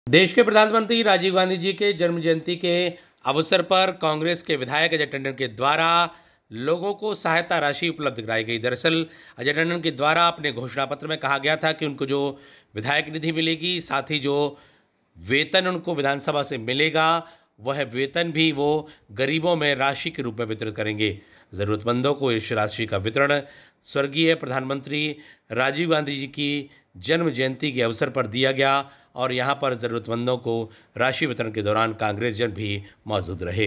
देश के प्रधानमंत्री राजीव गांधी जी के जन्म जयंती के अवसर पर कांग्रेस के विधायक अजय टंडन के द्वारा लोगों को सहायता राशि उपलब्ध कराई गई। दरअसल अजय टंडन के द्वारा अपने घोषणा पत्र में कहा गया था कि उनको जो विधायक निधि मिलेगी, साथ ही जो वेतन उनको विधानसभा से मिलेगा, वह वेतन भी वो गरीबों में राशि के रूप में वितरित करेंगे। ज़रूरतमंदों को इस राशि का वितरण स्वर्गीय प्रधानमंत्री राजीव गांधी जी की जन्म जयंती के अवसर पर दिया गया और यहाँ पर ज़रूरतमंदों को राशि वितरण के दौरान कांग्रेस जन भी मौजूद रहे।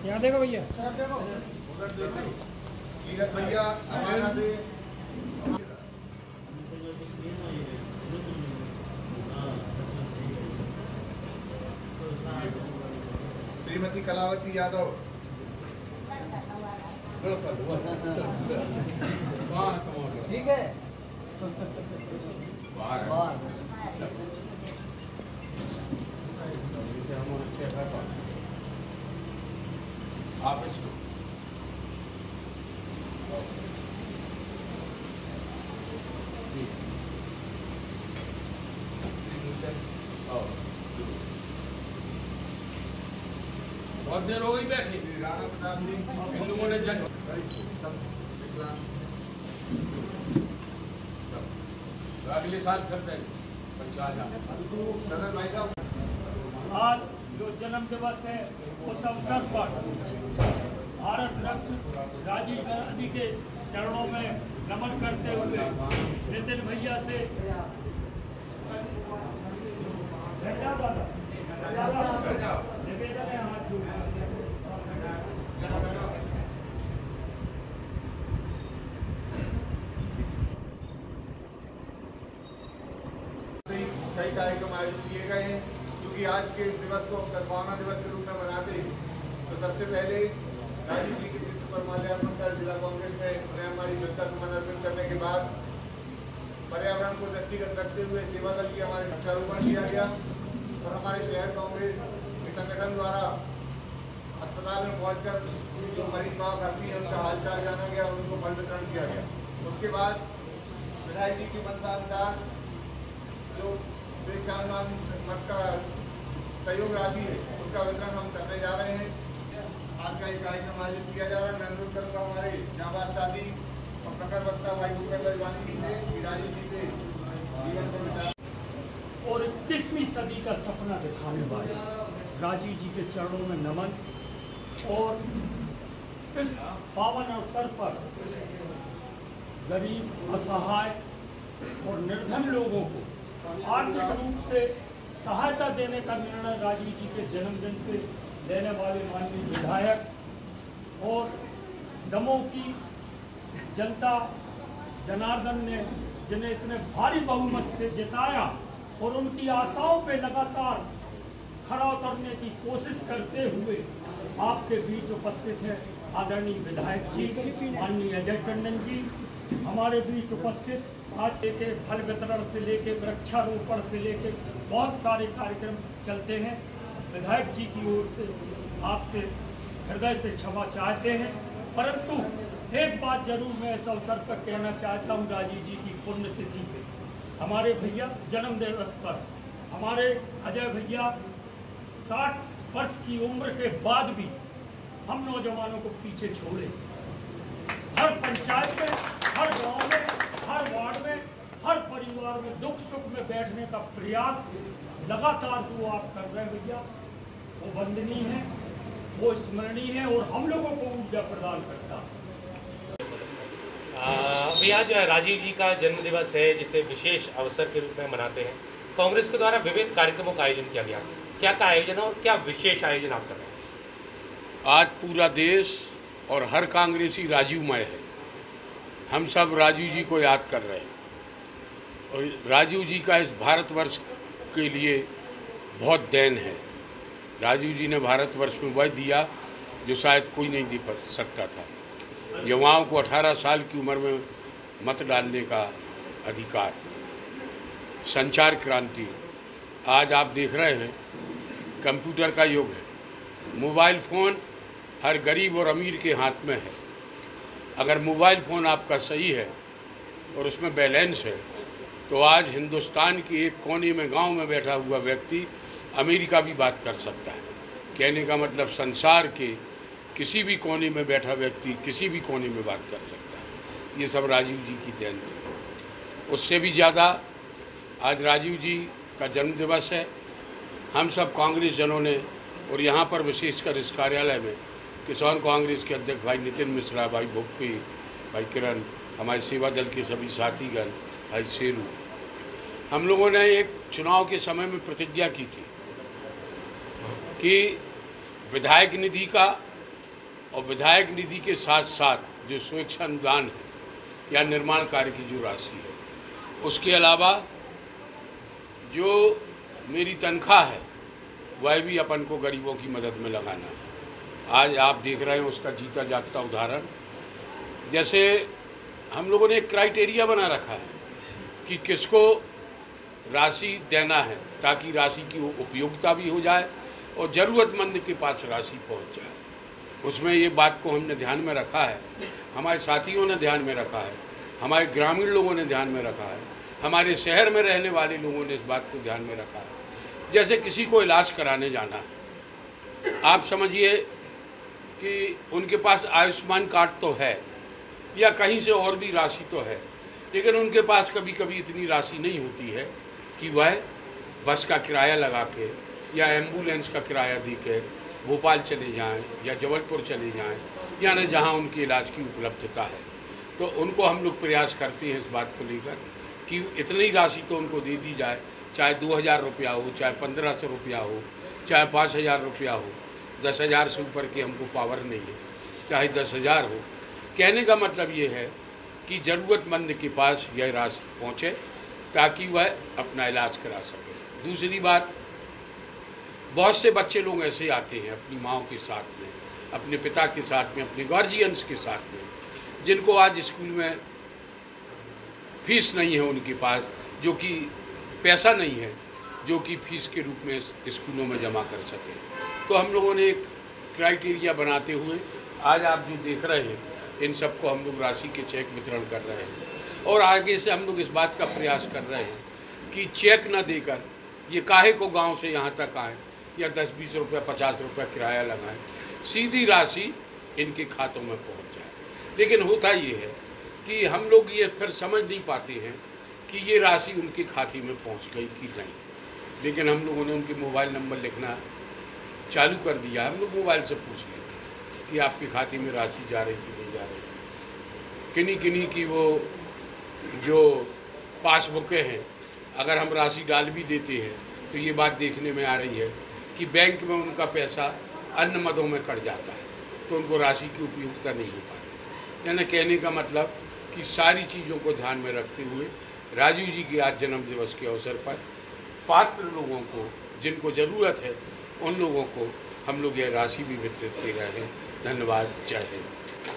यहाँ देखो भैया, श्रीमती कलावती यादव, ठीक है। आप इसको बहुत देर हो गई बैठे। राणा प्रताप सिंह, इन लोगों ने जन अगले साल करते हैं। आज जो जन्म दिवस है उस अवसर पर भारत रत्न राजीव गांधी के चरणों में नमन करते हुए नितिन भैया से निवेदन है हाथ जोड़। कई कार्यक्रम आयोजित किए गए हैं। क्योंकि आज के दिवस को सद्भावना दिवस के रूप में मनाते हैं, तो सबसे पहले राजीव जी के चित्र पर माल्यार्पण कर जिला कांग्रेस में उन्हें हमारी श्रद्धा सुमन अर्पित करने के बाद पर्यावरण को दृष्टिगत रखते हुए सेवा दल की हमारे वृक्षारोपण किया गया और हमारे शहर कांग्रेस के संगठन द्वारा अस्पताल में पहुंचकर जो मरीज वहाँ भर्ती है उनका हालचाल जाना गया और उनको फल वितरण किया गया। उसके बाद विधायक जी की मंशानुसार जो स्वेच्छानुदान मत का सहयोग राशि है उसका वितरण हम करने जा रहे हैं। आज का एक कार्यक्रम आयोजित किया जा रहा है। मैं अनुरोध करूँगा हमारे जाबाज साथी और प्रखर वक्ता भाई भूपेंद्र वानी जी से कि राजीव जी के जीवन को विचार और 21वीं सदी का सपना दिखाने वाले राजीव जी के चरणों में नमन और इस पावन अवसर पर गरीब, असहाय और निर्धन लोगों को आर्थिक रूप से सहायता देने का निर्णय राजीव जी के जन्मदिन पे लेने वाले माननीय विधायक और दमोह की जनता जनार्दन ने जिन्हें इतने भारी बहुमत से जिताया और उनकी आशाओं पे लगातार खरा उतरने की कोशिश करते हुए आपके बीच उपस्थित है आदरणीय विधायक जी, माननीय अजय टंडन जी हमारे बीच उपस्थित। आज के फल वितरण से लेके वृक्षारोपण से लेके बहुत सारे कार्यक्रम चलते हैं। विधायक जी की ओर से आपसे हृदय से क्षमा चाहते हैं, परंतु एक बात जरूर मैं इस अवसर पर कहना चाहता हूं। राजीव जी की पुण्यतिथि पे हमारे भैया जन्म दिवस पर हमारे अजय भैया 60 वर्ष की उम्र के बाद भी हम नौजवानों को पीछे छोड़े। हर पंचायत में, हर गांव में, हर वार्ड में, हर परिवार में दुख सुख में बैठने का प्रयास लगातार जो आप कर रहे हैं भैया, वो वंदनीय है, वो स्मरणीय है और हम लोगों को ऊर्जा प्रदान करता है। भैया जो है राजीव जी का जन्म दिवस है, जिसे विशेष अवसर के रूप में मनाते हैं। कांग्रेस के द्वारा विविध कार्यक्रमों का आयोजन किया गया, क्या का आयोजन और क्या विशेष आयोजन आप कर रहे हैं? आज पूरा देश और हर कांग्रेसी राजीवमय है। हम सब राजीव जी को याद कर रहे हैं और राजीव जी का इस भारतवर्ष के लिए बहुत देन है। राजीव जी ने भारतवर्ष में वह दिया जो शायद कोई नहीं दे सकता था। युवाओं को 18 साल की उम्र में मत डालने का अधिकार, संचार क्रांति। आज आप देख रहे हैं कंप्यूटर का युग है, मोबाइल फ़ोन हर गरीब और अमीर के हाथ में है। अगर मोबाइल फ़ोन आपका सही है और उसमें बैलेंस है तो आज हिंदुस्तान के एक कोने में गांव में बैठा हुआ व्यक्ति अमेरिका भी बात कर सकता है। कहने का मतलब संसार के किसी भी कोने में बैठा व्यक्ति किसी भी कोने में बात कर सकता है। ये सब राजीव जी की देन थी। उससे भी ज़्यादा आज राजीव जी का जन्मदिवस है। हम सब कांग्रेस जनों ने और यहाँ पर विशेषकर इस कार्यालय में किसान कांग्रेस के अध्यक्ष भाई नितिन मिश्रा, भाई भुप्पी, भाई किरण, हमारे सेवा दल के सभी साथीगण, भाई शेरू, हम लोगों ने एक चुनाव के समय में प्रतिज्ञा की थी कि विधायक निधि का और विधायक निधि के साथ साथ जो स्वेच्छा अनुदान है या निर्माण कार्य की जो राशि है, उसके अलावा जो मेरी तनख्वाह है वह भी अपन को गरीबों की मदद में लगाना है। आज आप देख रहे हैं उसका जीता जागता उदाहरण। जैसे हम लोगों ने एक क्राइटेरिया बना रखा है कि किसको राशि देना है ताकि राशि की उपयोगिता भी हो जाए और ज़रूरतमंद के पास राशि पहुंच जाए। उसमें ये बात को हमने ध्यान में रखा है, हमारे साथियों ने ध्यान में रखा है, हमारे ग्रामीण लोगों ने ध्यान में रखा है, हमारे शहर में रहने वाले लोगों ने इस बात को ध्यान में रखा है। जैसे किसी को इलाज कराने जाना है, आप समझिए कि उनके पास आयुष्मान कार्ड तो है या कहीं से और भी राशि तो है, लेकिन उनके पास कभी कभी इतनी राशि नहीं होती है कि वह बस का किराया लगा के या एम्बुलेंस का किराया दे के भोपाल चले जाएं या जबलपुर चले जाएं या न जहां उनके इलाज की उपलब्धता है। तो उनको हम लोग प्रयास करते हैं इस बात को लेकर कि इतनी राशि तो उनको दे दी जाए, चाहे 2000 रुपया हो, चाहे 1500 रुपया हो, चाहे 5000 रुपया हो। 10,000 से ऊपर की हमको पावर नहीं है, चाहे 10,000 हो। कहने का मतलब ये है कि ज़रूरतमंद के पास यह राशि पहुँचे ताकि वह अपना इलाज करा सके। दूसरी बात, बहुत से बच्चे लोग ऐसे आते हैं अपनी माँओं के साथ में, अपने पिता के साथ में, अपने गार्जियंस के साथ में, जिनको आज स्कूल में फीस नहीं है उनके पास, जो कि पैसा नहीं है जो कि फीस के रूप में स्कूलों में जमा कर सके। तो हम लोगों ने एक क्राइटेरिया बनाते हुए आज आप जो देख रहे हैं इन सबको हम लोग राशि के चेक वितरण कर रहे हैं और आगे से हम लोग इस बात का प्रयास कर रहे हैं कि चेक न देकर ये काहे को गांव से यहाँ तक आए या 10-20 रुपये 50 रुपये किराया लगाएं, सीधी राशि इनके खातों में पहुँच जाए। लेकिन होता ये है कि हम लोग ये फिर समझ नहीं पाते हैं कि ये राशि उनके खाते में पहुँच गई कि नहीं। लेकिन हम लोगों ने उनके मोबाइल नंबर लिखना चालू कर दिया। हम लोग मोबाइल से पूछ लेते कि आपके खाते में राशि जा रही कि नहीं जा रही। किन्हीं किन्हीं की वो जो पासबुकें हैं, अगर हम राशि डाल भी देते हैं तो ये बात देखने में आ रही है कि बैंक में उनका पैसा अन्य मदों में कट जाता है, तो उनको राशि की उपयोगिता नहीं हो पाती। यानी कहने का मतलब कि सारी चीज़ों को ध्यान में रखते हुए राजीव जी के आज जन्मदिवस के अवसर पर पात्र लोगों को, जिनको ज़रूरत है, उन लोगों को हम लोग यह राशि भी वितरित कर रहे हैं। धन्यवाद। जय हिंद।